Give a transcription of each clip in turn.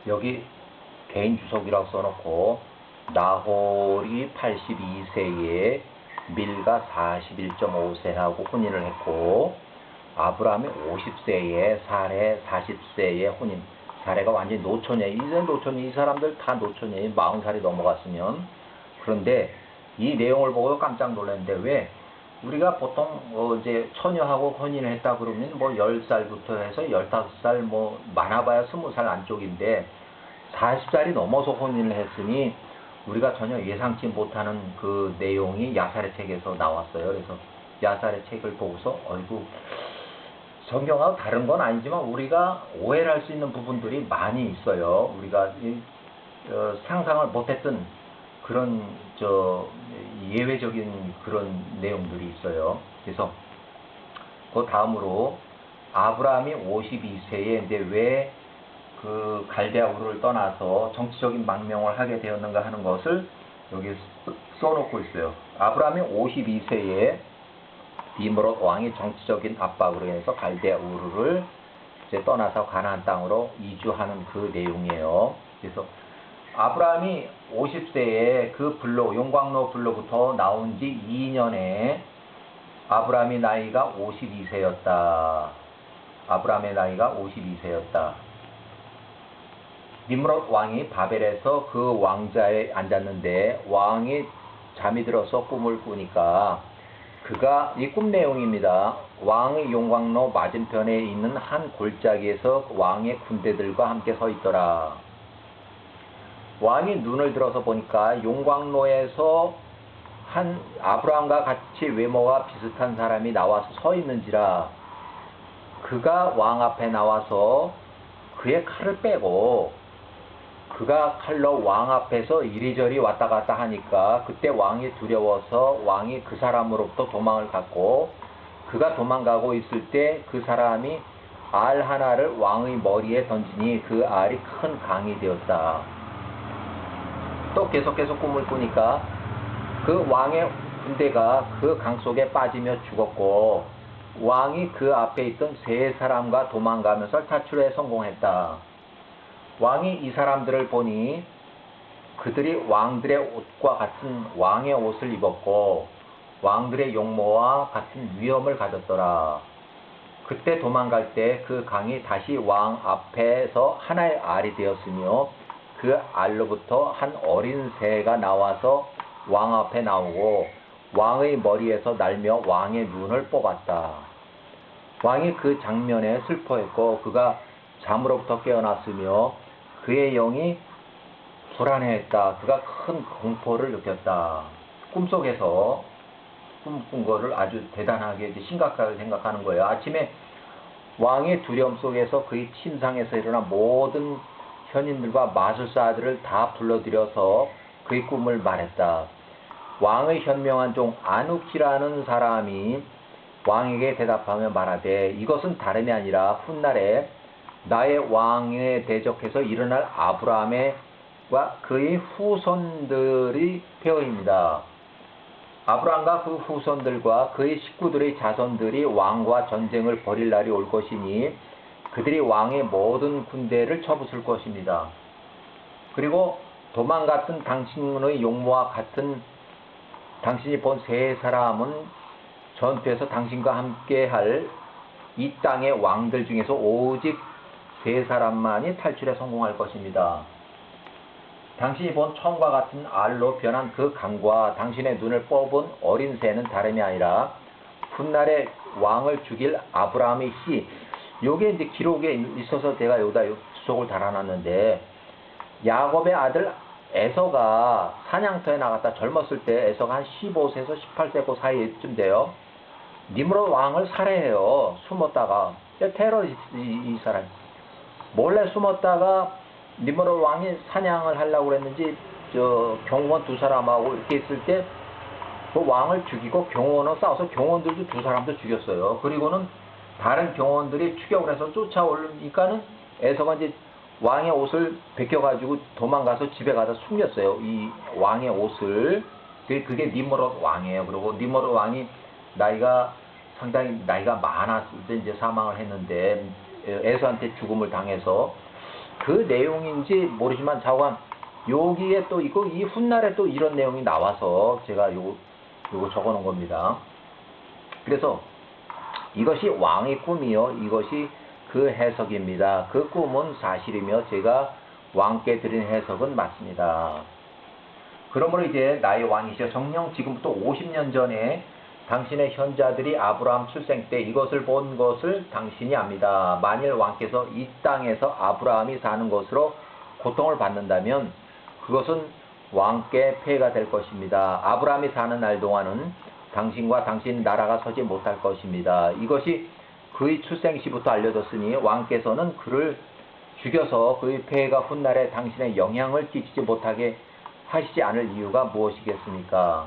여기 개인 주석이라고 써놓고 나홀이 82세에 밀가 41.5세하고 혼인을 했고 아브라함이 50세에 사레 40세에 혼인. 사레가 완전히 노처녀. 이제 노처녀. 이 사람들 다 노처녀. 40살이 넘어갔으면. 그런데 이 내용을 보고 깜짝 놀랐는데 왜 우리가 보통 이제 처녀하고 혼인을 했다 그러면 뭐 10살부터 해서 15살 뭐 많아봐야 20살 안쪽인데 40살이 넘어서 혼인을 했으니 우리가 전혀 예상치 못하는 그 내용이 야살의 책에서 나왔어요. 그래서 야살의 책을 보고서 어이구 성경하고 다른 건 아니지만 우리가 오해를 할 수 있는 부분들이 많이 있어요. 우리가 상상을 못했던 그런 예외적인 그런 내용들이 있어요. 그래서 그 다음으로 아브라함이 52세에 이제 왜 그 갈대아 우르를 떠나서 정치적인 망명을 하게 되었는가 하는 것을 여기 써놓고 있어요. 아브라함이 52세에 니므롯 왕이 정치적인 압박으로 인해서 갈대아 우르를 이제 떠나서 가나안 땅으로 이주하는 그 내용이에요. 그래서 아브라함이 50세에 그 블록, 용광로 블록부터 나온 지 2년에 아브라함의 나이가 52세였다. 아브라함의 나이가 52세였다. 니므롯 왕이 바벨에서 그 왕자에 앉았는데 왕이 잠이 들어서 꿈을 꾸니까 그가 이 꿈 내용입니다. 왕의 용광로 맞은편에 있는 한 골짜기에서 왕의 군대들과 함께 서 있더라. 왕이 눈을 들어서 보니까 용광로에서 한 아브라함과 같이 외모가 비슷한 사람이 나와서 서 있는지라 그가 왕 앞에 나와서 그의 칼을 빼고 그가 칼로 왕 앞에서 이리저리 왔다 갔다 하니까 그때 왕이 두려워서 왕이 그 사람으로부터 도망을 갔고 그가 도망가고 있을 때 그 사람이 알 하나를 왕의 머리에 던지니 그 알이 큰 강이 되었다. 또 계속해서 꿈을 꾸니까 그 왕의 군대가 그 강 속에 빠지며 죽었고 왕이 그 앞에 있던 세 사람과 도망가면서 탈출에 성공했다. 왕이 이 사람들을 보니 그들이 왕들의 옷과 같은 왕의 옷을 입었고 왕들의 용모와 같은 위엄을 가졌더라. 그때 도망갈 때 그 강이 다시 왕 앞에서 하나의 알이 되었으며 그 알로부터 한 어린 새가 나와서 왕 앞에 나오고 왕의 머리에서 날며 왕의 눈을 뽑았다. 왕이 그 장면에 슬퍼했고 그가 잠으로부터 깨어났으며 그의 영이 불안해했다. 그가 큰 공포를 느꼈다. 꿈속에서 꿈꾼 거를 아주 대단하게 심각하게 생각하는 거예요. 아침에 왕의 두려움 속에서 그의 침상에서 일어난 모든 현인들과 마술사들을 다 불러들여서 그의 꿈을 말했다. 왕의 현명한 종 아눅지라는 사람이 왕에게 대답하며 말하되 이것은 다름이 아니라 훗날에 나의 왕에 대적해서 일어날 아브라함과 그의 후손들의 표입니다. 아브라함과 그 후손들과 그의 식구들의 자손들이 왕과 전쟁을 벌일 날이 올 것이니 그들이 왕의 모든 군대를 쳐부술 것입니다. 그리고 도망갔던 당신의 용모와 같은 당신이 본 세 사람은 전투에서 당신과 함께할 이 땅의 왕들 중에서 오직 세 사람만이 탈출에 성공할 것입니다. 당신이 본 처음과 같은 알로 변한 그 강과 당신의 눈을 뽑은 어린 새는 다름이 아니라 훗날에 왕을 죽일 아브라함의 씨. 요게 이제 기록에 있어서 제가 여기다 주석을 달아놨는데 야곱의 아들 에서가 사냥터에 나갔다 젊었을 때 에서가 한 15세에서 18세 그 사이쯤 돼요. 니므롯 왕을 살해해요. 숨었다가. 테러리스트 이 사람. 몰래 숨었다가 니므롯 왕이 사냥을 하려고 그랬는지 경호원 두 사람하고 이렇게 있을 때 그 왕을 죽이고 경호원은 싸워서 경호원들도 두 사람도 죽였어요. 그리고는 다른 경호원들이 추격을 해서 쫓아오니까는 에서가 이제 왕의 옷을 벗겨가지고 도망가서 집에 가서 숨겼어요. 이 왕의 옷을. 그게 니므롯 왕이에요. 그리고 니므롯 왕이 상당히 나이가 많았을 때 이제 사망을 했는데 에서한테 죽음을 당해서 그 내용인지 모르지만 자관 여기에 또 있고 이 훗날에 또 이런 내용이 나와서 제가 요거 적어 놓은 겁니다. 그래서 이것이 왕의 꿈이요, 이것이 그 해석입니다. 그 꿈은 사실이며 제가 왕께 드린 해석은 맞습니다. 그러므로 이제 나의 왕이시여 정녕 지금부터 50년 전에 당신의 현자들이 아브라함 출생 때 이것을 본 것을 당신이 압니다. 만일 왕께서 이 땅에서 아브라함이 사는 것으로 고통을 받는다면 그것은 왕께 폐해가 될 것입니다. 아브라함이 사는 날 동안은 당신과 당신 나라가 서지 못할 것입니다. 이것이 그의 출생 시부터 알려졌으니 왕께서는 그를 죽여서 그의 폐해가 훗날에 당신의 영향을 끼치지 못하게 하시지 않을 이유가 무엇이겠습니까?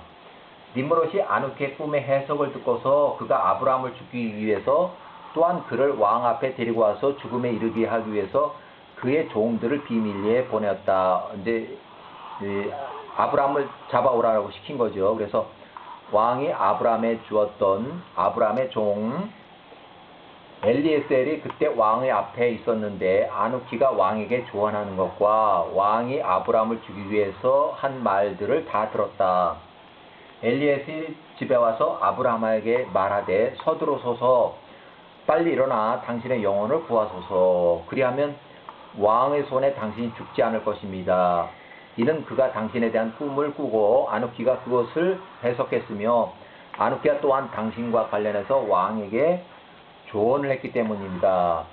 니므롯이 아누케 꿈의 해석을 듣고서 그가 아브라함을 죽이기 위해서 또한 그를 왕 앞에 데리고 와서 죽음에 이르게 하기 위해서 그의 종들을 비밀리에 보냈다. 이제 아브라함을 잡아오라고 시킨 거죠. 그래서 왕이 아브라함에 주었던 아브라함의 종 엘리에셀이 그때 왕의 앞에 있었는데 아누키가 왕에게 조언하는 것과 왕이 아브라함을 죽이기 위해서 한 말들을 다 들었다. 엘리에셀이 집에 와서 아브라함에게 말하되 서두르소서 빨리 일어나 당신의 영혼을 구하소서. 그리하면 왕의 손에 당신이 죽지 않을 것입니다. 이는 그가 당신에 대한 꿈을 꾸고 아누키가 그것을 해석했으며 아누키가 또한 당신과 관련해서 왕에게 조언을 했기 때문입니다.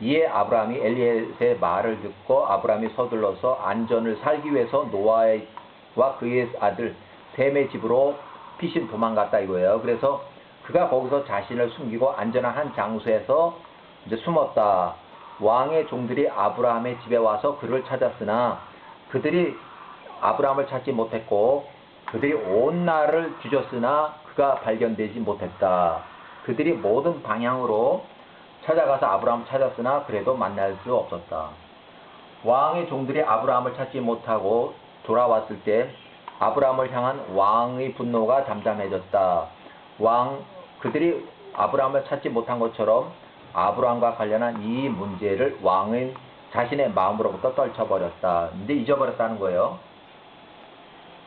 이에 아브라함이 엘리에셀의 말을 듣고 아브라함이 서둘러서 안전을 살기 위해서 노아와 그의 아들 셈의 집으로 피신 도망갔다 이거예요. 그래서 그가 거기서 자신을 숨기고 안전한 한 장소에서 이제 숨었다. 왕의 종들이 아브라함의 집에 와서 그를 찾았으나 그들이 아브라함을 찾지 못했고 그들이 온 날을 뒤졌으나 그가 발견되지 못했다. 그들이 모든 방향으로 찾아가서 아브라함을 찾았으나 그래도 만날 수 없었다. 왕의 종들이 아브라함을 찾지 못하고 돌아왔을 때 아브라함을 향한 왕의 분노가 잠잠해졌다. 그들이 아브라함을 찾지 못한 것처럼 아브라함과 관련한 이 문제를 왕은 자신의 마음으로부터 떨쳐버렸다. 근데 잊어버렸다는 거예요.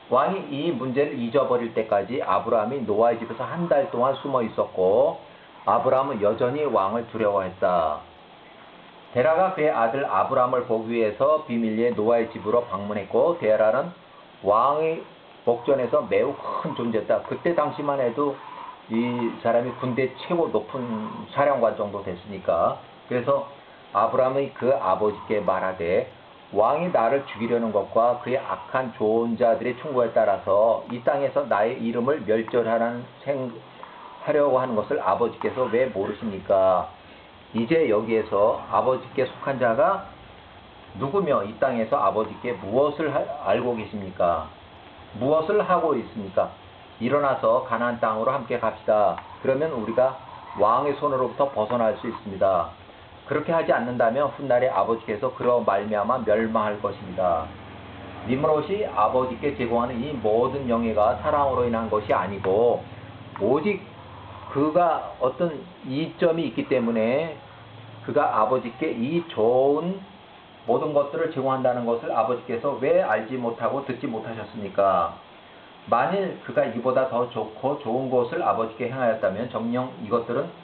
왕이 이 문제를 잊어버릴 때까지 아브라함이 노아의 집에서 한 달 동안 숨어 있었고 아브라함은 여전히 왕을 두려워했다. 데라가 그의 아들 아브라함을 보기 위해서 비밀리에 노아의 집으로 방문했고 데라는 왕의 목전에서 매우 큰 존재였다. 그때 당시만 해도 이 사람이 군대 최고 높은 사령관 정도 됐으니까. 그래서 아브라함이 그 아버지께 말하되 왕이 나를 죽이려는 것과 그의 악한 조언자들의 충고에 따라서 이 땅에서 나의 이름을 멸절하려고 하는 것을 아버지께서 왜 모르십니까? 이제 여기에서 아버지께 속한 자가 누구며 이 땅에서 아버지께 무엇을 알고 계십니까? 무엇을 하고 있습니까? 일어나서 가나안 땅으로 함께 갑시다. 그러면 우리가 왕의 손으로부터 벗어날 수 있습니다. 그렇게 하지 않는다면 훗날에 아버지께서 그러 말미암아 멸망할 것입니다. 니므롯이 아버지께 제공하는 이 모든 영예가 사랑으로 인한 것이 아니고 오직 그가 어떤 이점이 있기 때문에 그가 아버지께 이 좋은 모든 것들을 제공한다는 것을 아버지께서 왜 알지 못하고 듣지 못하셨습니까? 만일 그가 이보다 더 좋고 좋은 것을 아버지께 행하였다면 정녕 이것들은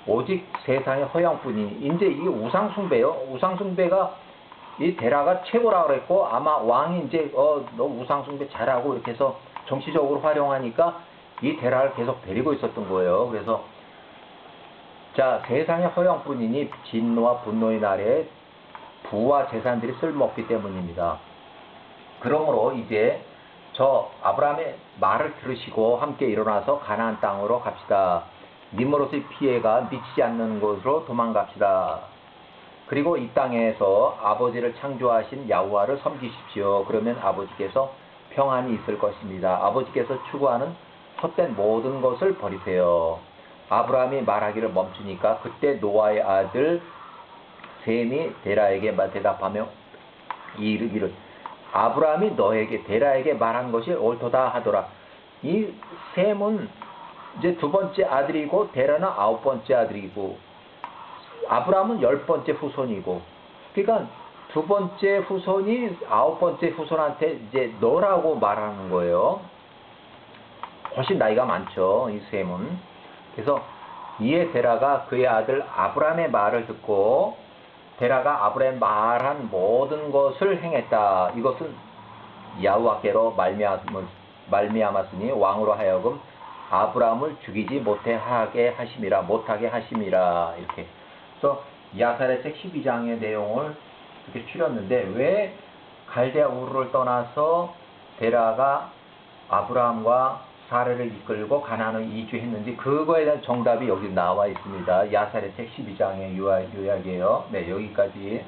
오직 세상의 허영뿐이니. 이제 이게 우상숭배요. 우상숭배가 이 데라가 최고라고 그랬고 아마 왕이 이제 너 우상숭배 잘하고 이렇게 해서 정치적으로 활용하니까 이 데라를 계속 데리고 있었던 거예요. 그래서 자, 세상의 허영뿐이니 진노와 분노의 날에 부와 재산들이 쓸모없기 때문입니다. 그러므로 이제 저 아브라함의 말을 들으시고 함께 일어나서 가나안 땅으로 갑시다. 님으로서의 피해가 미치지 않는 곳으로 도망갑시다. 그리고 이 땅에서 아버지를 창조하신 야후와를 섬기십시오. 그러면 아버지께서 평안이 있을 것입니다. 아버지께서 추구하는 헛된 모든 것을 버리세요. 아브라함이 말하기를 멈추니까 그때 노아의 아들 셈이 데라에게 대답하며 이르기를 아브라함이 너에게 데라에게 말한 것이 옳도다 하더라. 이 셈은 이제 두 번째 아들이고 데라는 9번째 아들이고 아브라함은 10번째 후손이고 그러니까 두 번째 후손이 아홉 번째 후손한테 이제 너라고 말하는 거예요. 훨씬 나이가 많죠, 이 셈은. 그래서 이에 데라가 그의 아들 아브람의 말을 듣고 데라가 아브람의 말한 모든 것을 행했다. 이것은 야후와께로 말미암았으니 왕으로 하여금 아브람을 죽이지 못하게 하심이라. 이렇게. 그래서 야사렛의 12장의 내용을 이렇게 추렸는데, 왜 갈대아 우르를 떠나서 데라가 아브라함과 사례를 이끌고 가나안을 이주했는지, 그거에 대한 정답이 여기 나와 있습니다. 야사렛 책 12장의 요약이에요. 네, 여기까지.